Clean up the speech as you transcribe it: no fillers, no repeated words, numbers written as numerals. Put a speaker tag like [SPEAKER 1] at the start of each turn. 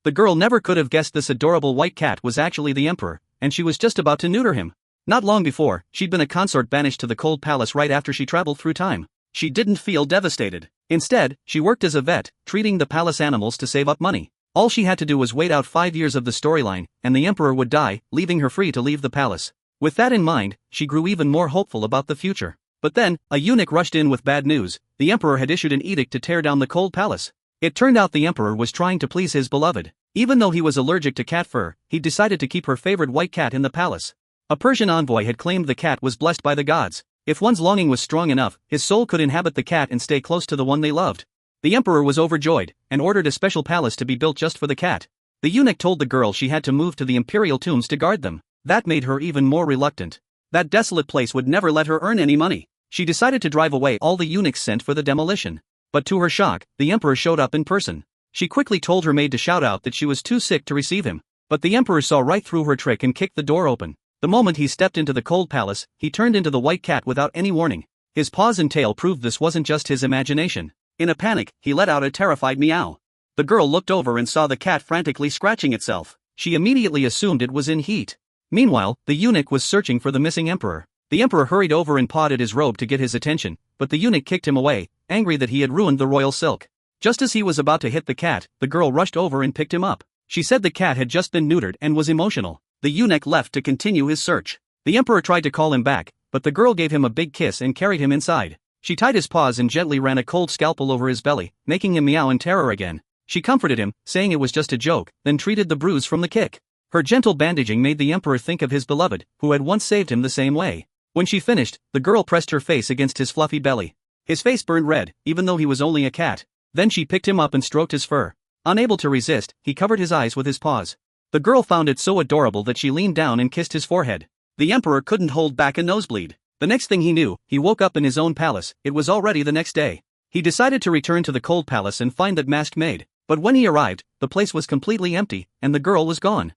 [SPEAKER 1] The girl never could have guessed this adorable white cat was actually the emperor, and she was just about to neuter him. Not long before, she'd been a consort banished to the cold palace right after she traveled through time. She didn't feel devastated. Instead, she worked as a vet, treating the palace animals to save up money. All she had to do was wait out 5 years of the storyline, and the emperor would die, leaving her free to leave the palace. With that in mind, she grew even more hopeful about the future. But then, a eunuch rushed in with bad news. The emperor had issued an edict to tear down the cold palace. It turned out the emperor was trying to please his beloved. Even though he was allergic to cat fur, he decided to keep her favorite white cat in the palace. A Persian envoy had claimed the cat was blessed by the gods. If one's longing was strong enough, his soul could inhabit the cat and stay close to the one they loved. The emperor was overjoyed, and ordered a special palace to be built just for the cat. The eunuch told the girl she had to move to the imperial tombs to guard them. That made her even more reluctant. That desolate place would never let her earn any money. She decided to drive away all the eunuchs sent for the demolition. But to her shock, the emperor showed up in person. She quickly told her maid to shout out that she was too sick to receive him. But the emperor saw right through her trick and kicked the door open. The moment he stepped into the cold palace, he turned into the white cat without any warning. His paws and tail proved this wasn't just his imagination. In a panic, he let out a terrified meow. The girl looked over and saw the cat frantically scratching itself. She immediately assumed it was in heat. Meanwhile, the eunuch was searching for the missing emperor. The emperor hurried over and pawed at his robe to get his attention, but the eunuch kicked him away, angry that he had ruined the royal silk. Just as he was about to hit the cat, the girl rushed over and picked him up. She said the cat had just been neutered and was emotional. The eunuch left to continue his search. The emperor tried to call him back, but the girl gave him a big kiss and carried him inside. She tied his paws and gently ran a cold scalpel over his belly, making him meow in terror again. She comforted him, saying it was just a joke, then treated the bruise from the kick. Her gentle bandaging made the emperor think of his beloved, who had once saved him the same way. When she finished, the girl pressed her face against his fluffy belly. His face burned red, even though he was only a cat. Then she picked him up and stroked his fur. Unable to resist, he covered his eyes with his paws. The girl found it so adorable that she leaned down and kissed his forehead. The emperor couldn't hold back a nosebleed. The next thing he knew, he woke up in his own palace. It was already the next day. He decided to return to the cold palace and find that masked maid. But when he arrived, the place was completely empty, and the girl was gone.